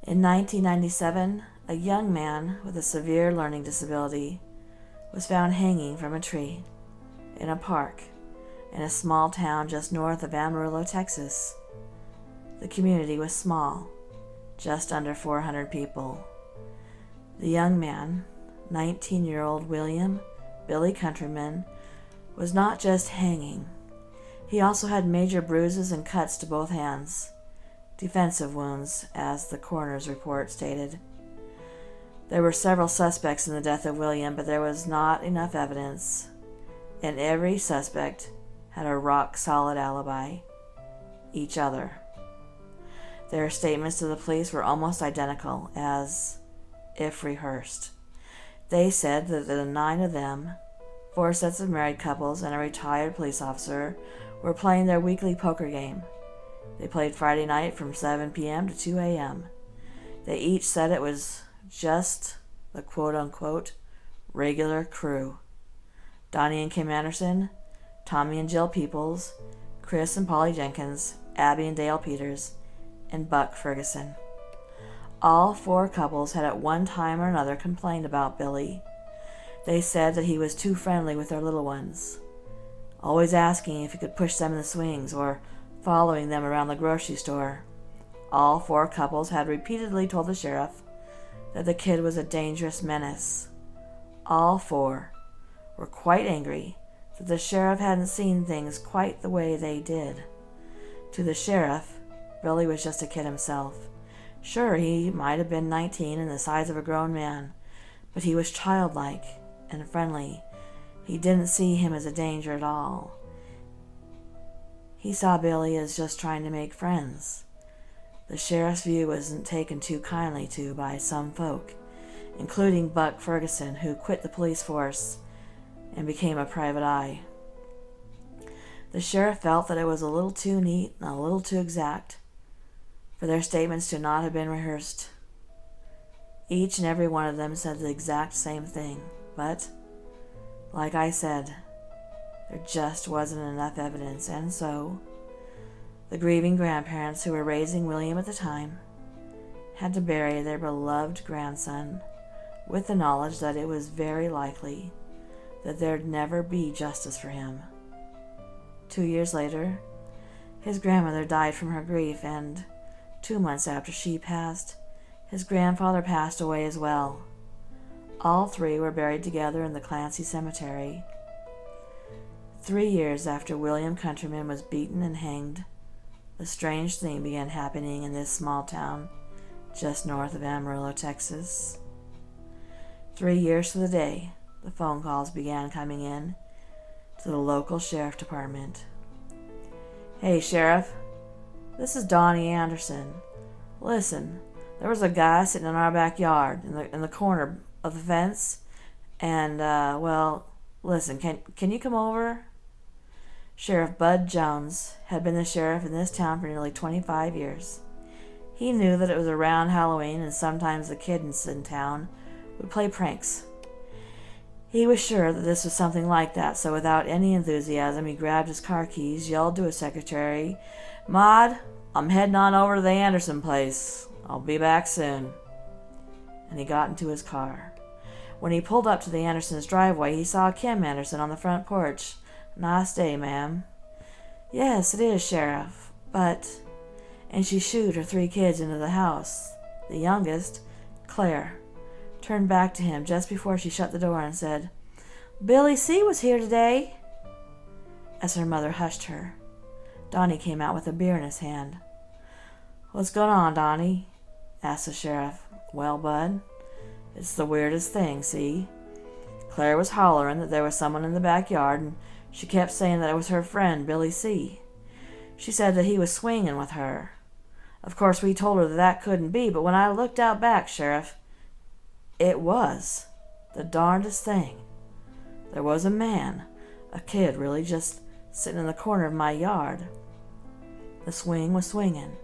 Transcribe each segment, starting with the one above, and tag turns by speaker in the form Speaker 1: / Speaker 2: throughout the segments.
Speaker 1: In 1997, a young man with a severe learning disability was found hanging from a tree in a park in a small town just north of Amarillo, Texas. The community was small, just under 400 people. The young man, 19-year-old William Billy Countryman, was not just hanging. He also had major bruises and cuts to both hands. Defensive wounds, as the coroner's report stated. There were several suspects in the death of William, but there was not enough evidence, and every suspect had a rock-solid alibi. Each other. Their statements to the police were almost identical, as if rehearsed. They said that the 9 of them, 4 sets of married couples, and a retired police officer, were playing their weekly poker game. They played Friday night from 7 p.m. to 2 a.m. They each said it was just the quote-unquote regular crew. Donnie and Kim Anderson, Tommy and Jill Peoples, Chris and Polly Jenkins, Abby and Dale Peters, and Buck Ferguson. All 4 couples had at one time or another complained about Billy. They said that he was too friendly with their little ones, always asking if he could push them in the swings or following them around the grocery store. All 4 couples had repeatedly told the sheriff that the kid was a dangerous menace. All 4 were quite angry that the sheriff hadn't seen things quite the way they did. To the sheriff, Billy was just a kid himself. Sure, he might have been 19 and the size of a grown man, but he was childlike and friendly. He didn't see him as a danger at all. He saw Billy as just trying to make friends. The sheriff's view wasn't taken too kindly to by some folk, including Buck Ferguson, who quit the police force and became a private eye. The sheriff felt that it was a little too neat and a little too exact for their statements to not have been rehearsed. Each and every one of them said the exact same thing, but, like I said, there just wasn't enough evidence, and so the grieving grandparents who were raising William at the time had to bury their beloved grandson with the knowledge that it was very likely that there'd never be justice for him. 2 years later, his grandmother died from her grief, and 2 months after she passed, his grandfather passed away as well. All 3 were buried together in the Clancy Cemetery. 3 years after William Countryman was beaten and hanged, a strange thing began happening in this small town just north of Amarillo, Texas. 3 years to the day, the phone calls began coming in to the local sheriff department. "Hey, Sheriff, this is Donnie Anderson. Listen, there was a guy sitting in our backyard in the corner of the fence, and, listen, can you come over?" Sheriff Bud Jones had been the sheriff in this town for nearly 25 years. He knew that it was around Halloween, and sometimes the kids in town would play pranks. He was sure that this was something like that, so without any enthusiasm, he grabbed his car keys, yelled to his secretary, "Maud, I'm heading on over to the Anderson place. I'll be back soon." And he got into his car. When he pulled up to the Andersons' driveway, he saw Kim Anderson on the front porch. "Nice day, ma'am." "Yes, it is, Sheriff, but..." And she shooed her 3 kids into the house. The youngest, Claire, turned back to him just before she shut the door and said, "Billy C. was here today." As her mother hushed her, Donnie came out with a beer in his hand. "What's going on, Donnie?" asked the sheriff. "Well, Bud, it's the weirdest thing, see? Claire was hollering that there was someone in the backyard, and she kept saying that it was her friend, Billy C. She said that he was swinging with her. Of course, we told her that that couldn't be, but when I looked out back, Sheriff, it was the darndest thing. There was a man, a kid really, just sitting in the corner of my yard. The swing was swinging.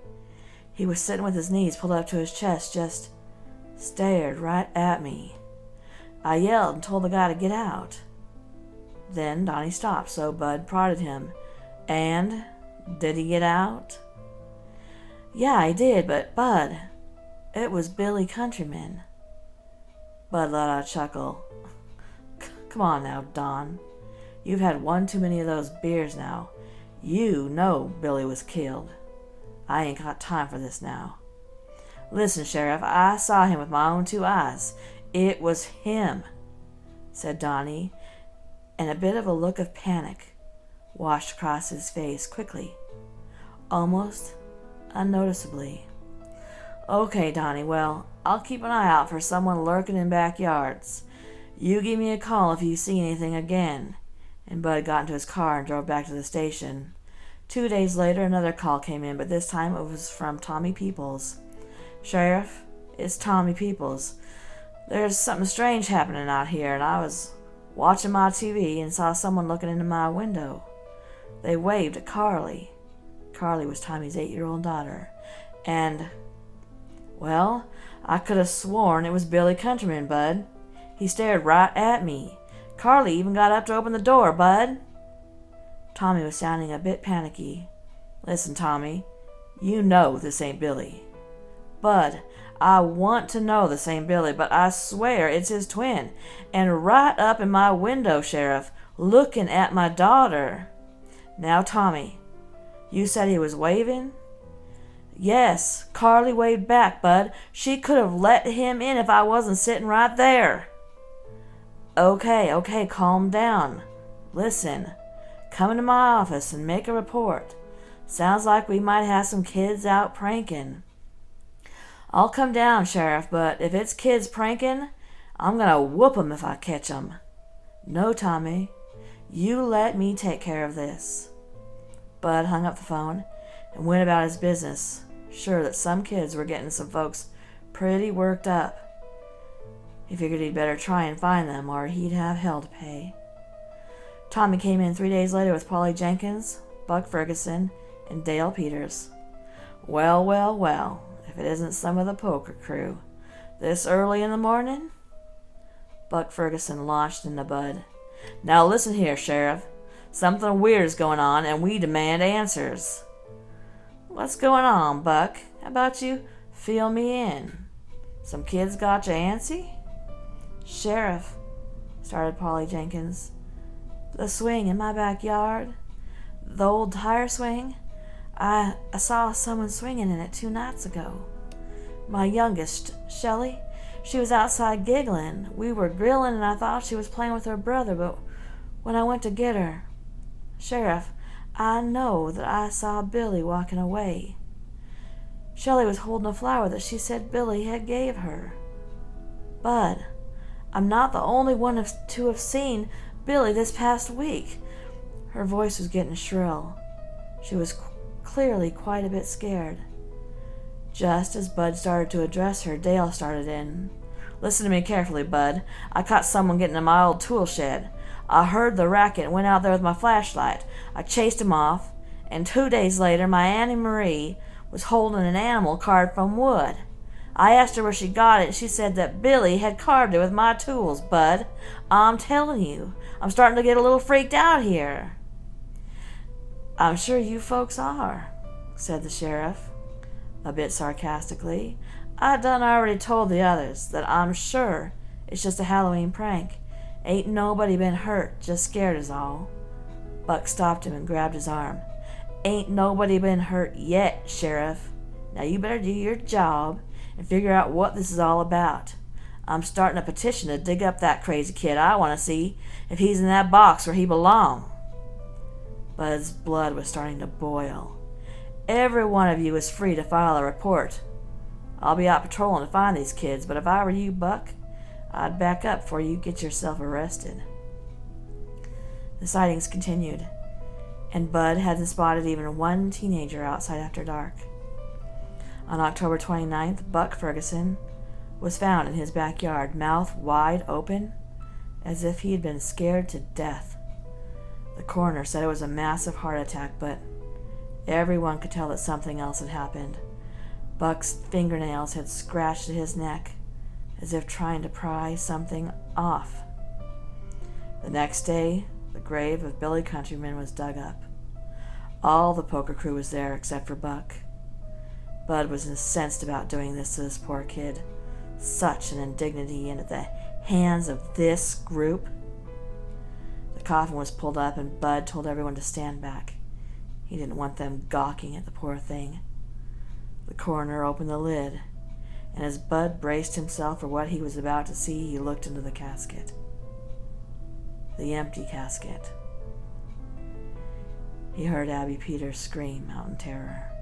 Speaker 1: He was sitting with his knees pulled up to his chest, just stared right at me. I yelled and told the guy to get out. Then Donnie stopped, so Bud prodded him. "And did he get out?" "Yeah, he did, but Bud, It was Billy Countryman. Bud let out a chuckle. Come on now, Don. You've had one too many of those beers now. You know Billy was killed. I ain't got time for this now. Listen, Sheriff, I saw him with my own two eyes. It was him, said Donnie, and a bit of a look of panic washed across his face quickly, almost unnoticeably. Okay, Donnie, well, I'll keep an eye out for someone lurking in backyards. You give me a call if you see anything again. And Bud got into his car and drove back to the station. 2 days later, another call came in, but this time it was from Tommy Peoples. Sheriff, it's Tommy Peoples. There's something strange happening out here, and I was watching my TV and saw someone looking into my window. They waved at Carly. Carly was Tommy's 8-year-old daughter. And, well, I could have sworn it was Billy Countryman, Bud. He stared right at me. Carly even got up to open the door, Bud. Tommy was sounding a bit panicky. Listen, Tommy, you know this ain't Billy. Bud, I want to know this ain't Billy, but I swear it's his twin. And right up in my window, Sheriff, looking at my daughter. Now, Tommy, you said he was waving? Yes, Carly waved back, Bud. She could have let him in if I wasn't sitting right there. Okay, calm down. Listen, come into my office and make a report. Sounds like we might have some kids out pranking. I'll come down, Sheriff, but if it's kids pranking, I'm gonna whoop 'em if I catch 'em. No, Tommy, you let me take care of this. Bud hung up the phone and went about his business, sure that some kids were getting some folks pretty worked up. He figured he'd better try and find them, or he'd have hell to pay. Tommy came in 3 days later with Polly Jenkins, Buck Ferguson, and Dale Peters. Well, if it isn't some of the poker crew. This early in the morning? Buck Ferguson launched into Bud. Now listen here, Sheriff. Something weird's going on, and we demand answers. What's going on, Buck? How about you fill me in? Some kids got you antsy? Sheriff, started Polly Jenkins, the swing in my backyard, the old tire swing, I saw someone swinging in it 2 nights ago. My youngest, Shelley, she was outside giggling. We were grilling and I thought she was playing with her brother, but when I went to get her, Sheriff, I know that I saw Billy walking away. Shelley was holding a flower that she said Billy had gave her. Bud, I'm not the only one to have seen Billy this past week. Her voice was getting shrill. She was clearly quite a bit scared. Just as Bud started to address her, Dale started in. Listen to me carefully, Bud. I caught someone getting in my old tool shed. I heard the racket and went out there with my flashlight. I chased him off, and 2 days later my Auntie Marie was holding an animal carved from wood. I asked her where she got it, and she said that Billy had carved it with my tools, Bud. I'm telling you, I'm starting to get a little freaked out here. I'm sure you folks are, said the sheriff, a bit sarcastically. I done already told the others that I'm sure it's just a Halloween prank. Ain't nobody been hurt, just scared is all. Buck stopped him and grabbed his arm. Ain't nobody been hurt yet, Sheriff. Now you better do your job and figure out what this is all about. I'm starting a petition to dig up that crazy kid. I want to see if he's in that box where he belongs. Bud's blood was starting to boil. Every one of you is free to file a report. I'll be out patrolling to find these kids, but if I were you, Buck, I'd back up before you get yourself arrested. The sightings continued, and Bud hadn't spotted even one teenager outside after dark. On October 29th, Buck Ferguson was found in his backyard, mouth wide open, as if he had been scared to death. The coroner said it was a massive heart attack, but everyone could tell that something else had happened. Buck's fingernails had scratched at his neck, as if trying to pry something off. The next day, the grave of Billy Countryman was dug up. All the poker crew was there except for Buck. Bud was incensed about doing this to this poor kid. Such an indignity, and at the hands of this group. The coffin was pulled up, and Bud told everyone to stand back. He didn't want them gawking at the poor thing. The coroner opened the lid, and as Bud braced himself for what he was about to see, he looked into the casket. The empty casket. He heard Abby Peters scream out in terror.